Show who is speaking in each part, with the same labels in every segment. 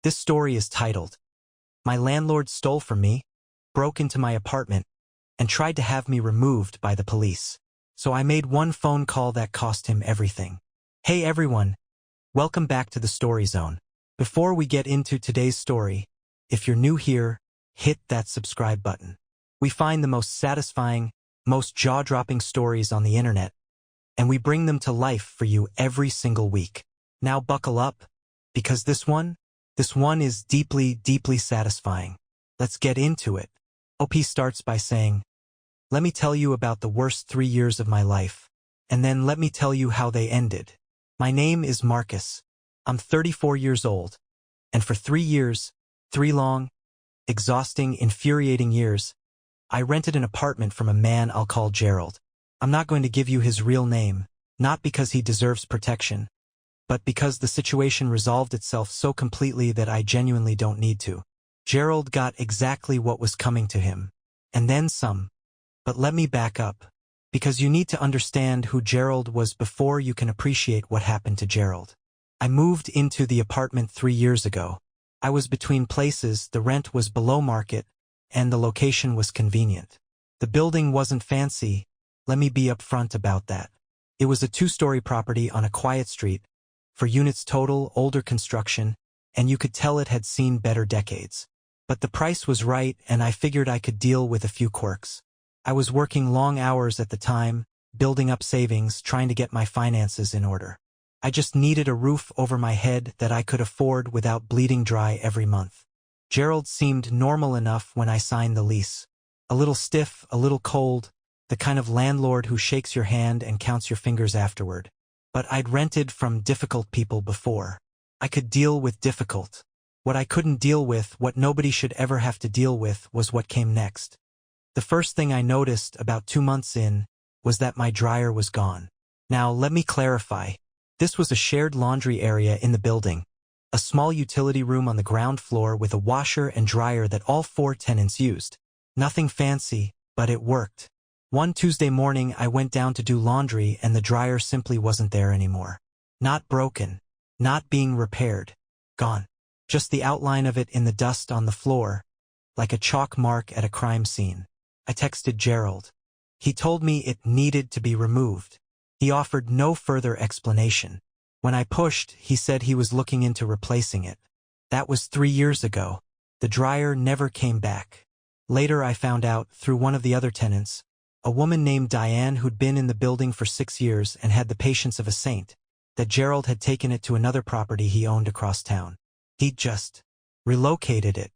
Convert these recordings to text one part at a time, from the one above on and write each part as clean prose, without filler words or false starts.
Speaker 1: This story is titled, "My Landlord Stole From Me, Broke Into My Apartment, and Tried to Have Me Removed by the Police. So I made one phone call that cost him everything." Hey everyone, welcome back to the Story Zone. Before we get into today's story, if you're new here, hit that subscribe button. We find the most satisfying, most jaw-dropping stories on the internet, and we bring them to life for you every single week. Now buckle up, because this one is deeply, deeply satisfying. Let's get into it. OP starts by saying, "Let me tell you about the worst 3 years of my life, and then let me tell you how they ended. My name is Marcus. I'm 34 years old, and for 3 years, 3 long, exhausting, infuriating years, I rented an apartment from a man I'll call Gerald. I'm not going to give you his real name, not because he deserves protection, but because the situation resolved itself so completely that I genuinely don't need to. Gerald got exactly what was coming to him, and then some. But let me back up, because you need to understand who Gerald was before you can appreciate what happened to Gerald. I moved into the apartment 3 years ago. I was between places, the rent was below market, and the location was convenient. The building wasn't fancy, let me be upfront about that. It was a 2-story property on a quiet street, 4 units total, older construction, and you could tell it had seen better decades. But the price was right, and I figured I could deal with a few quirks. I was working long hours at the time, building up savings, trying to get my finances in order. I just needed a roof over my head that I could afford without bleeding dry every month. Gerald seemed normal enough when I signed the lease. A little stiff, a little cold, the kind of landlord who shakes your hand and counts your fingers afterward. But I'd rented from difficult people before. I could deal with difficult. What I couldn't deal with, what nobody should ever have to deal with, was what came next. The first thing I noticed about 2 months in was that my dryer was gone. Now, let me clarify. This was a shared laundry area in the building, a small utility room on the ground floor with a washer and dryer that all 4 tenants used. Nothing fancy, but it worked. One Tuesday morning I went down to do laundry and the dryer simply wasn't there anymore. Not broken, not being repaired, gone. Just the outline of it in the dust on the floor, like a chalk mark at a crime scene. I texted Gerald. He told me it needed to be removed. He offered no further explanation. When I pushed, he said he was looking into replacing it. That was 3 years ago. The dryer never came back. Later I found out, through one of the other tenants, a woman named Diane who'd been in the building for 6 years and had the patience of a saint, that Gerald had taken it to another property he owned across town. He'd just relocated it,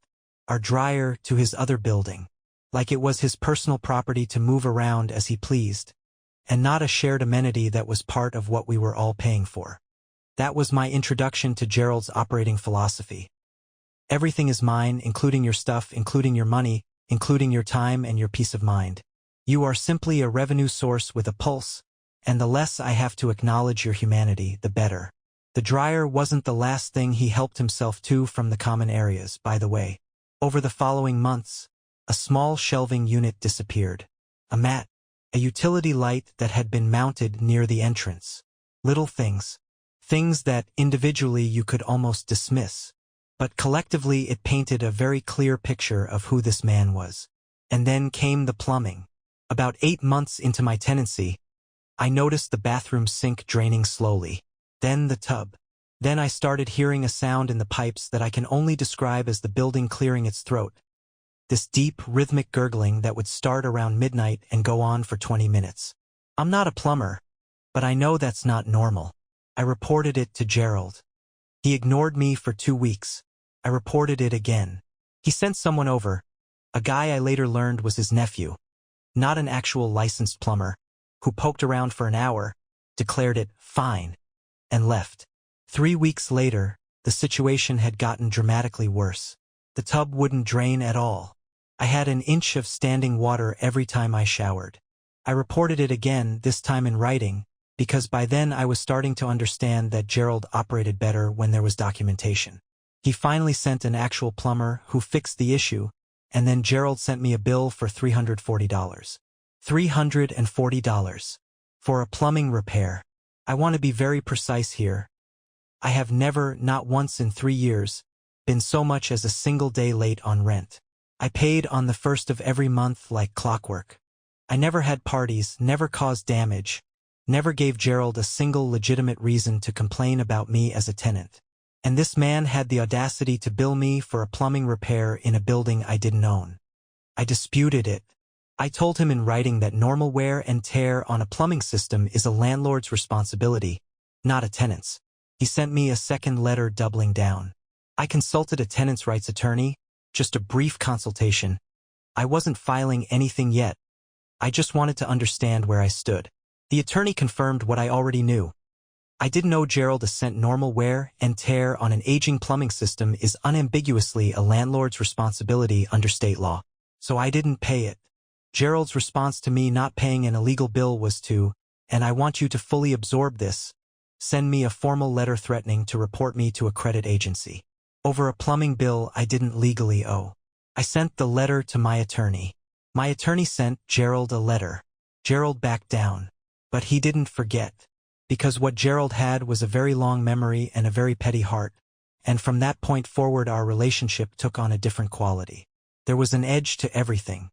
Speaker 1: our dryer, to his other building, like it was his personal property to move around as he pleased, and not a shared amenity that was part of what we were all paying for. That was my introduction to Gerald's operating philosophy. Everything is mine, including your stuff, including your money, including your time and your peace of mind. You are simply a revenue source with a pulse, and the less I have to acknowledge your humanity, the better. The dryer wasn't the last thing he helped himself to from the common areas, by the way. Over the following months, a small shelving unit disappeared. A mat, a utility light that had been mounted near the entrance. Little things. Things that individually you could almost dismiss. But collectively it painted a very clear picture of who this man was. And then came the plumbing. About 8 months into my tenancy, I noticed the bathroom sink draining slowly. Then the tub. Then I started hearing a sound in the pipes that I can only describe as the building clearing its throat. This deep, rhythmic gurgling that would start around midnight and go on for 20 minutes. I'm not a plumber, but I know that's not normal. I reported it to Gerald. He ignored me for 2 weeks. I reported it again. He sent someone over, a guy I later learned was his nephew, not an actual licensed plumber, who poked around for an hour, declared it fine, and left. 3 weeks later, the situation had gotten dramatically worse. The tub wouldn't drain at all. I had an inch of standing water every time I showered. I reported it again, this time in writing, because by then I was starting to understand that Gerald operated better when there was documentation. He finally sent an actual plumber who fixed the issue, and then Gerald sent me a bill for $340. $340 for a plumbing repair. I want to be very precise here. I have never, not once in 3 years, been so much as a single day late on rent. I paid on the first of every month like clockwork. I never had parties, never caused damage, never gave Gerald a single legitimate reason to complain about me as a tenant. And this man had the audacity to bill me for a plumbing repair in a building I didn't own. I disputed it. I told him in writing that normal wear and tear on a plumbing system is a landlord's responsibility, not a tenant's. He sent me a second letter doubling down. I consulted a tenants' rights attorney, just a brief consultation. I wasn't filing anything yet. I just wanted to understand where I stood. The attorney confirmed what I already knew. I didn't know Gerald sent normal wear and tear on an aging plumbing system is unambiguously a landlord's responsibility under state law. So I didn't pay it. Gerald's response to me not paying an illegal bill was to, and I want you to fully absorb this, send me a formal letter threatening to report me to a credit agency over a plumbing bill I didn't legally owe. I sent the letter to my attorney. My attorney sent Gerald a letter. Gerald backed down. But he didn't forget. Because what Gerald had was a very long memory and a very petty heart, and from that point forward our relationship took on a different quality. There was an edge to everything.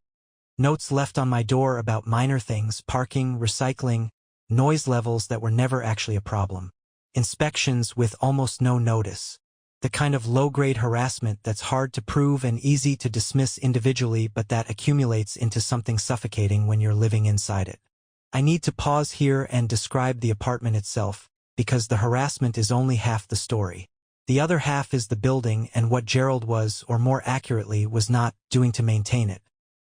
Speaker 1: Notes left on my door about minor things, parking, recycling, noise levels that were never actually a problem. Inspections with almost no notice. The kind of low-grade harassment that's hard to prove and easy to dismiss individually but that accumulates into something suffocating when you're living inside it. I need to pause here and describe the apartment itself, because the harassment is only half the story. The other half is the building and what Gerald was, or more accurately, was not, doing to maintain it.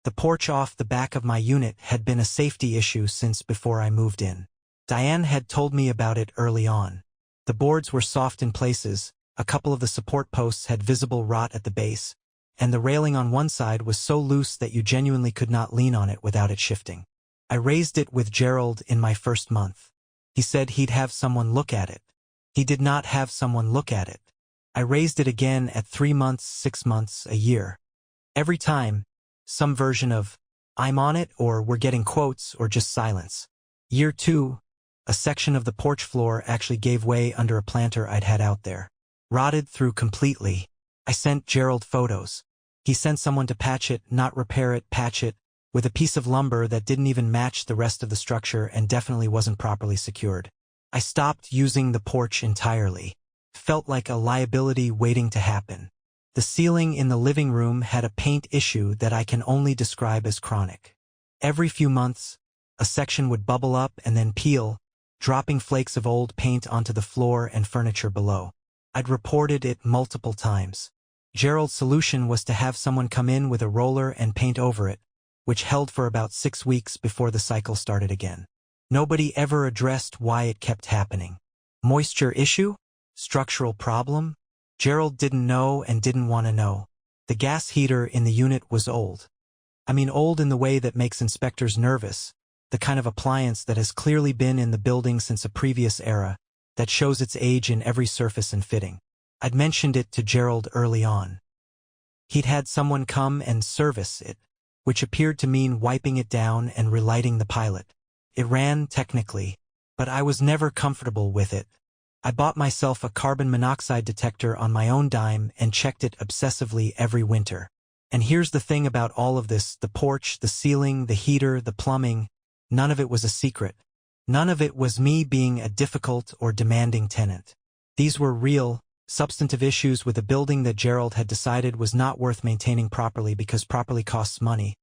Speaker 1: The porch off the back of my unit had been a safety issue since before I moved in. Diane had told me about it early on. The boards were soft in places, a couple of the support posts had visible rot at the base, and the railing on one side was so loose that you genuinely could not lean on it without it shifting. I raised it with Gerald in my first month. He said he'd have someone look at it. He did not have someone look at it. I raised it again at 3 months, 6 months, a year. Every time, some version of, I'm on it, or we're getting quotes, or just silence. Year 2, a section of the porch floor actually gave way under a planter I'd had out there. Rotted through completely. I sent Gerald photos. He sent someone to patch it, not repair it, patch it, with a piece of lumber that didn't even match the rest of the structure and definitely wasn't properly secured. I stopped using the porch entirely. Felt like a liability waiting to happen. The ceiling in the living room had a paint issue that I can only describe as chronic. Every few months, a section would bubble up and then peel, dropping flakes of old paint onto the floor and furniture below. I'd reported it multiple times. Gerald's solution was to have someone come in with a roller and paint over it, which held for about 6 weeks before the cycle started again. Nobody ever addressed why it kept happening. Moisture issue? Structural problem? Gerald didn't know and didn't want to know. The gas heater in the unit was old. I mean old in the way that makes inspectors nervous, the kind of appliance that has clearly been in the building since a previous era, that shows its age in every surface and fitting. I'd mentioned it to Gerald early on. He'd had someone come and service it, which appeared to mean wiping it down and relighting the pilot. It ran technically, but I was never comfortable with it. I bought myself a carbon monoxide detector on my own dime and checked it obsessively every winter. And here's the thing about all of this, the porch, the ceiling, the heater, the plumbing, none of it was a secret. None of it was me being a difficult or demanding tenant. These were real, substantive issues with a building that Gerald had decided was not worth maintaining properly because properly costs money.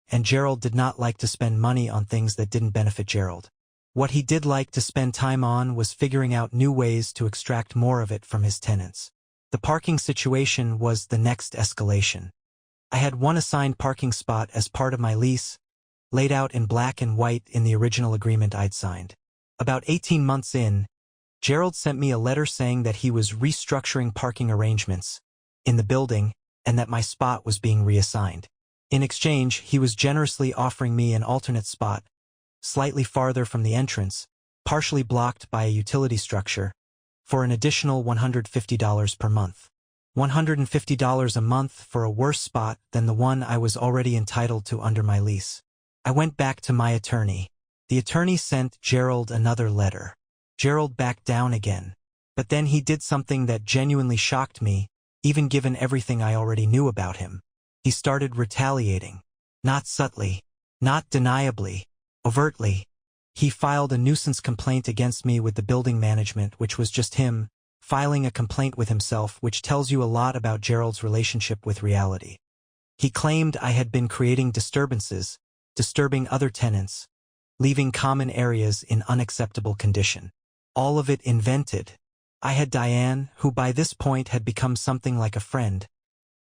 Speaker 1: And Gerald did not like to spend money on things that didn't benefit Gerald. What he did like to spend time on was figuring out new ways to extract more of it from his tenants. The parking situation was the next escalation. I had one assigned parking spot as part of my lease, laid out in black and white in the original agreement I'd signed. About 18 months in, Gerald sent me a letter saying that he was restructuring parking arrangements in the building and that my spot was being reassigned. In exchange, he was generously offering me an alternate spot, slightly farther from the entrance, partially blocked by a utility structure, for an additional $150 per month. $150 a month for a worse spot than the one I was already entitled to under my lease. I went back to my attorney. The attorney sent Gerald another letter. Gerald backed down again. But then he did something that genuinely shocked me, even given everything I already knew about him. He started retaliating. Not subtly, not deniably, overtly. He filed a nuisance complaint against me with the building management, which was just him filing a complaint with himself, which tells you a lot about Gerald's relationship with reality. He claimed I had been creating disturbances, disturbing other tenants, leaving common areas in unacceptable condition. All of it invented. I had Diane, who by this point had become something like a friend,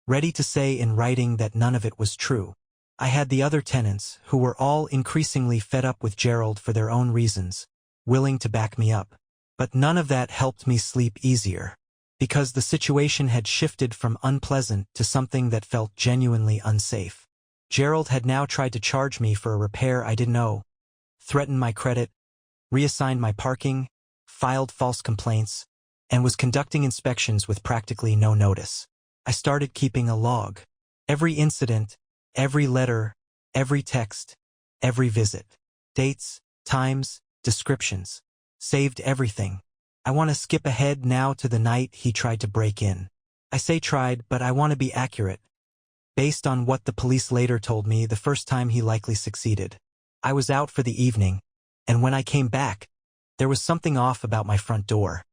Speaker 1: ready to say in writing that none of it was true. I had the other tenants, who were all increasingly fed up with Gerald for their own reasons, willing to back me up. But none of that helped me sleep easier, because the situation had shifted from unpleasant to something that felt genuinely unsafe. Gerald had now tried to charge me for a repair I didn't owe, threatened my credit, reassigned my parking, filed false complaints, and was conducting inspections with practically no notice. I started keeping a log. Every incident, every letter, every text, every visit. Dates, times, descriptions. Saved everything. I want to skip ahead now to the night he tried to break in. I say tried, but I want to be accurate. Based on what the police later told me, the first time he likely succeeded. I was out for the evening, and when I came back, there was something off about my front door.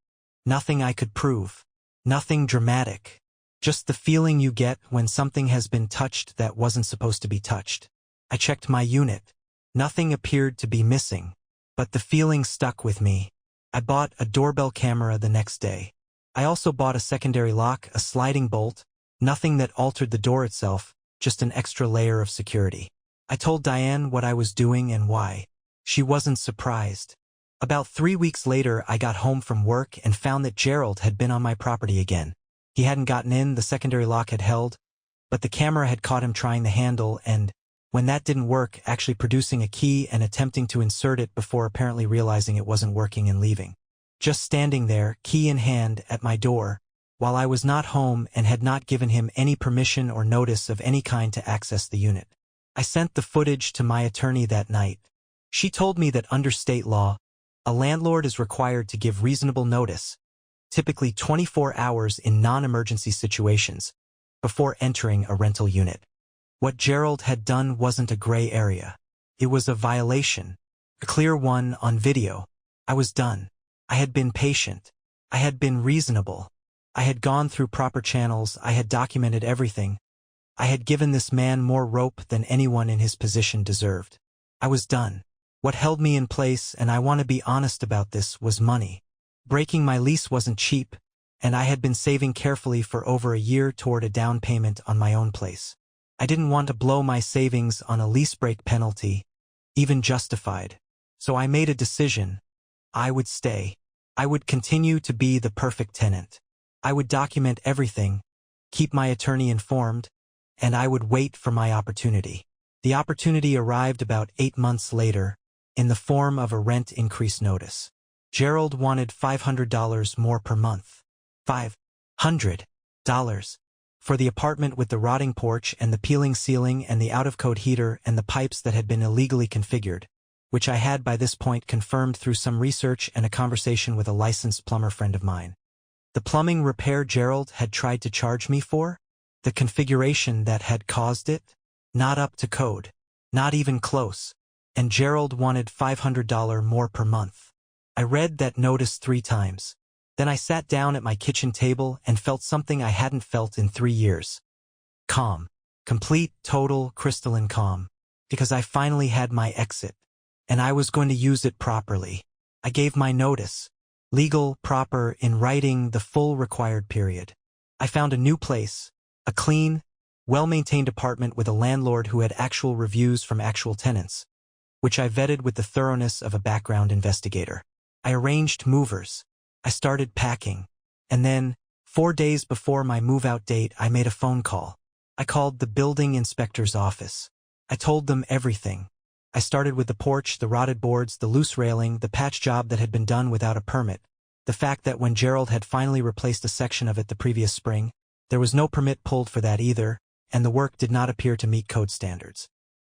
Speaker 1: Nothing I could prove. Nothing dramatic. Just the feeling you get when something has been touched that wasn't supposed to be touched. I checked my unit. Nothing appeared to be missing, but the feeling stuck with me. I bought a doorbell camera the next day. I also bought a secondary lock, a sliding bolt, nothing that altered the door itself, just an extra layer of security. I told Diane what I was doing and why. She wasn't surprised. About 3 weeks later, I got home from work and found that Gerald had been on my property again. He hadn't gotten in, the secondary lock had held, but the camera had caught him trying the handle and, when that didn't work, actually producing a key and attempting to insert it before apparently realizing it wasn't working and leaving. Just standing there, key in hand, at my door, while I was not home and had not given him any permission or notice of any kind to access the unit. I sent the footage to my attorney that night. She told me that under state law, a landlord is required to give reasonable notice, typically 24 hours in non-emergency situations, before entering a rental unit. What Gerald had done wasn't a gray area. It was a violation, a clear one on video. I was done. I had been patient. I had been reasonable. I had gone through proper channels. I had documented everything. I had given this man more rope than anyone in his position deserved. I was done. What held me in place, and I want to be honest about this, was money. Breaking my lease wasn't cheap, and I had been saving carefully for over a year toward a down payment on my own place. I didn't want to blow my savings on a lease break penalty, even justified. So I made a decision. I would stay. I would continue to be the perfect tenant. I would document everything, keep my attorney informed, and I would wait for my opportunity. The opportunity arrived about 8 months later, in the form of a rent increase notice. Gerald wanted $500 more per month. $500 for the apartment with the rotting porch and the peeling ceiling and the out-of-code heater and the pipes that had been illegally configured, which I had by this point confirmed through some research and a conversation with a licensed plumber friend of mine. The plumbing repair Gerald had tried to charge me for? The configuration that had caused it? Not up to code. Not even close. And Gerald wanted $500 more per month. I read that notice 3 times. Then I sat down at my kitchen table and felt something I hadn't felt in 3 years. Calm. Complete, total, crystalline calm. Because I finally had my exit. And I was going to use it properly. I gave my notice. Legal, proper, in writing, the full required period. I found a new place. A clean, well-maintained apartment with a landlord who had actual reviews from actual tenants, which I vetted with the thoroughness of a background investigator. I arranged movers. I started packing. And then, 4 days before my move-out date, I made a phone call. I called the building inspector's office. I told them everything. I started with the porch, the rotted boards, the loose railing, the patch job that had been done without a permit, the fact that when Gerald had finally replaced a section of it the previous spring, there was no permit pulled for that either, and the work did not appear to meet code standards.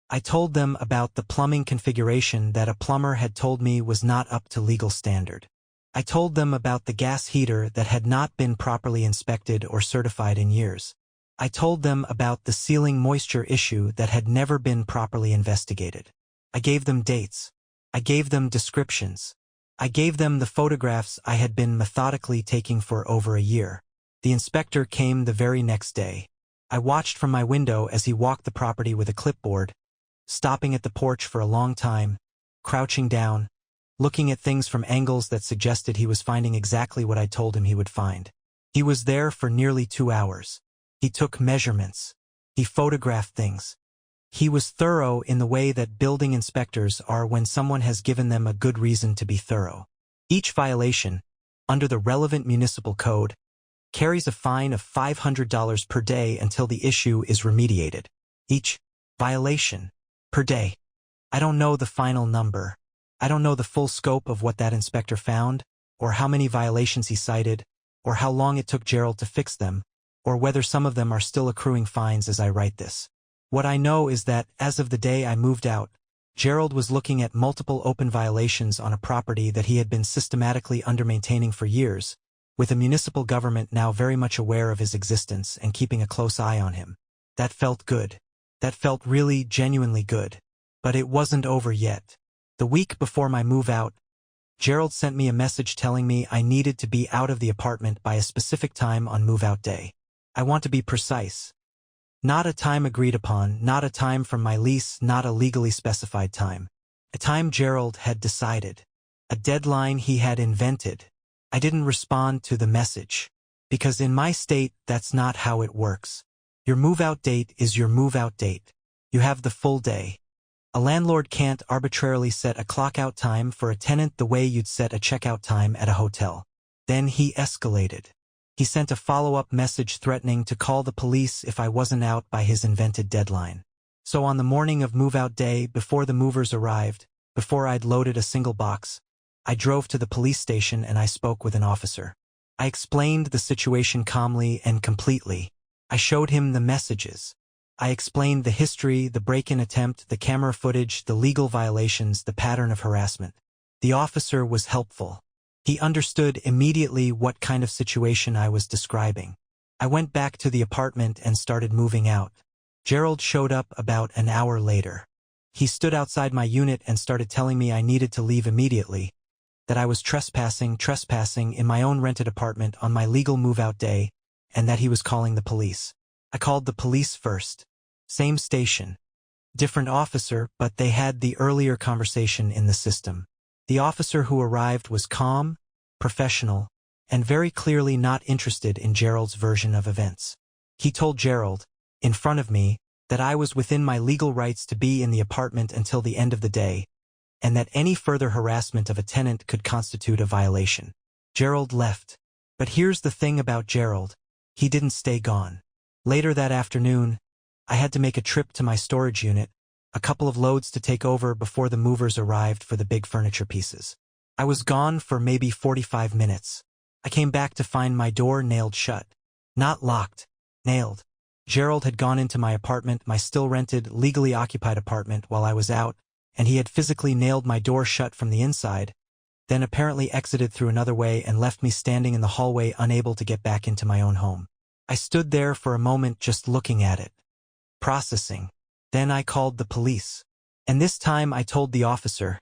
Speaker 1: I told them about the plumbing configuration that a plumber had told me was not up to legal standard. I told them about the gas heater that had not been properly inspected or certified in years. I told them about the ceiling moisture issue that had never been properly investigated. I gave them dates. I gave them descriptions. I gave them the photographs I had been methodically taking for over a year. The inspector came the very next day. I watched from my window as he walked the property with a clipboard, stopping at the porch for a long time, crouching down, looking at things from angles that suggested he was finding exactly what I told him he would find. He was there for nearly 2 hours. He took measurements. He photographed things. He was thorough in the way that building inspectors are when someone has given them a good reason to be thorough. Each violation, under the relevant municipal code, carries a fine of $500 per day until the issue is remediated. Each violation per day. I don't know the final number. I don't know the full scope of what that inspector found, or how many violations he cited, or how long it took Gerald to fix them, or whether some of them are still accruing fines as I write this. What I know is that, as of the day I moved out, Gerald was looking at multiple open violations on a property that he had been systematically under-maintaining for years, with a municipal government now very much aware of his existence and keeping a close eye on him. That felt good. That felt really, genuinely good. But it wasn't over yet. The week before my move out, Gerald sent me a message telling me I needed to be out of the apartment by a specific time on move-out day. I want to be precise. Not a time agreed upon, not a time from my lease, not a legally specified time. A time Gerald had decided. A deadline he had invented. I didn't respond to the message. Because in my state, that's not how it works. Your move-out date is your move-out date. You have the full day. A landlord can't arbitrarily set a clock-out time for a tenant the way you'd set a checkout time at a hotel. Then he escalated. He sent a follow-up message threatening to call the police if I wasn't out by his invented deadline. So on the morning of move-out day, before the movers arrived, before I'd loaded a single box, I drove to the police station and I spoke with an officer. I explained the situation calmly and completely. I showed him the messages. I explained the history, the break-in attempt, the camera footage, the legal violations, the pattern of harassment. The officer was helpful. He understood immediately what kind of situation I was describing. I went back to the apartment and started moving out. Gerald showed up about an hour later. He stood outside my unit and started telling me I needed to leave immediately, that I was trespassing in my own rented apartment on my legal move-out day, and that he was calling the police. I called the police first. Same station. Different officer, but they had the earlier conversation in the system. The officer who arrived was calm, professional, and very clearly not interested in Gerald's version of events. He told Gerald, in front of me, that I was within my legal rights to be in the apartment until the end of the day, and that any further harassment of a tenant could constitute a violation. Gerald left. But here's the thing about Gerald. He didn't stay gone. Later that afternoon, I had to make a trip to my storage unit, a couple of loads to take over before the movers arrived for the big furniture pieces. I was gone for maybe 45 minutes. I came back to find my door nailed shut. Not locked. Nailed. Gerald had gone into my apartment, my still rented, legally occupied apartment, while I was out, and he had physically nailed my door shut from the inside, then apparently exited through another way and left me standing in the hallway unable to get back into my own home. I stood there for a moment just looking at it. Processing. Then I called the police. And this time I told the officer,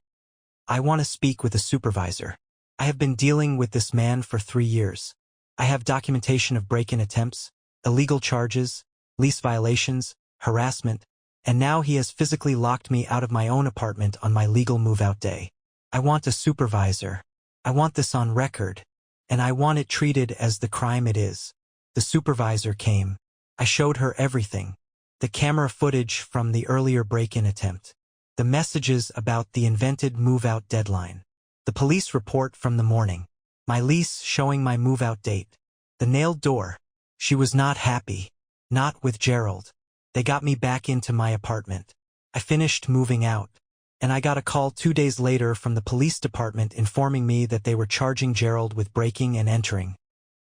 Speaker 1: I want to speak with a supervisor. I have been dealing with this man for 3 years. I have documentation of break-in attempts, illegal charges, lease violations, harassment, and now he has physically locked me out of my own apartment on my legal move-out day. I want a supervisor. I want this on record, and I want it treated as the crime it is. The supervisor came. I showed her everything. The camera footage from the earlier break-in attempt. The messages about the invented move-out deadline. The police report from the morning. My lease showing my move-out date. The nailed door. She was not happy. Not with Gerald. They got me back into my apartment. I finished moving out. And I got a call 2 days later from the police department informing me that they were charging Gerald with breaking and entering.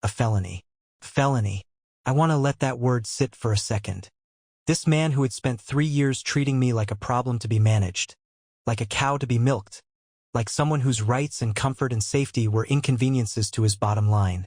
Speaker 1: A felony. Felony. I want to let that word sit for a second. This man who had spent 3 years treating me like a problem to be managed, like a cow to be milked, like someone whose rights and comfort and safety were inconveniences to his bottom line.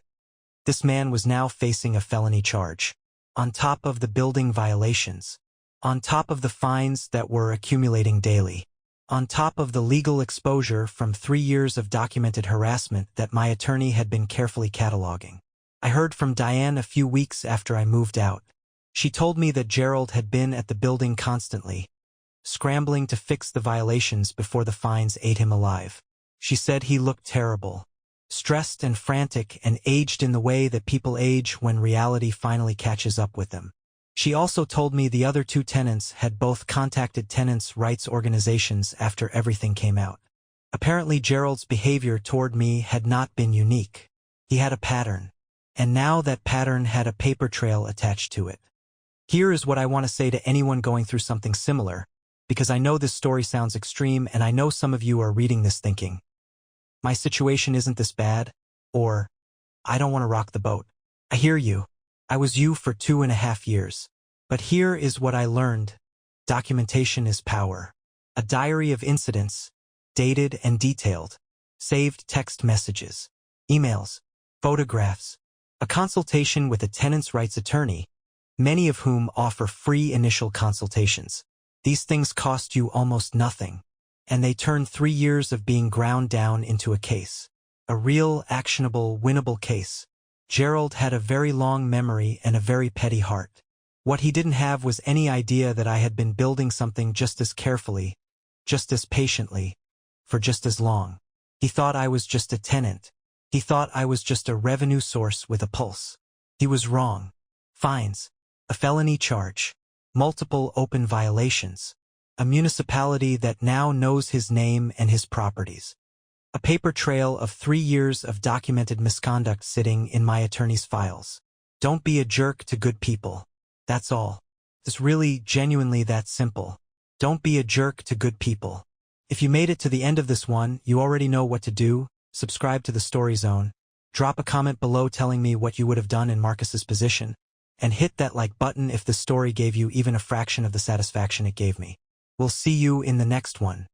Speaker 1: This man was now facing a felony charge. On top of the building violations. On top of the fines that were accumulating daily. On top of the legal exposure from 3 years of documented harassment that my attorney had been carefully cataloging. I heard from Diane a few weeks after I moved out. She told me that Gerald had been at the building constantly, scrambling to fix the violations before the fines ate him alive. She said he looked terrible, stressed and frantic, and aged in the way that people age when reality finally catches up with them. She also told me the other 2 tenants had both contacted tenants' rights organizations after everything came out. Apparently Gerald's behavior toward me had not been unique. He had a pattern, and now that pattern had a paper trail attached to it. Here is what I want to say to anyone going through something similar, because I know this story sounds extreme and I know some of you are reading this thinking, my situation isn't this bad, or, I don't want to rock the boat. I hear you. I was you for 2.5 years. But here is what I learned. Documentation is power. A diary of incidents, dated and detailed, saved text messages, emails, photographs, a consultation with a tenant's rights attorney, many of whom offer free initial consultations. These things cost you almost nothing, and they turn 3 years of being ground down into a case. A real, actionable, winnable case. Gerald had a very long memory and a very petty heart. What he didn't have was any idea that I had been building something just as carefully, just as patiently, for just as long. He thought I was just a tenant. He thought I was just a revenue source with a pulse. He was wrong. Fines, a felony charge, multiple open violations, a municipality that now knows his name and his properties. A paper trail of 3 years of documented misconduct sitting in my attorney's files. Don't be a jerk to good people. That's all. It's really, genuinely that simple. Don't be a jerk to good people. If you made it to the end of this one, you already know what to do. Subscribe to the Story Zone. Drop a comment below telling me what you would have done in Marcus's position. And hit that like button if the story gave you even a fraction of the satisfaction it gave me. We'll see you in the next one.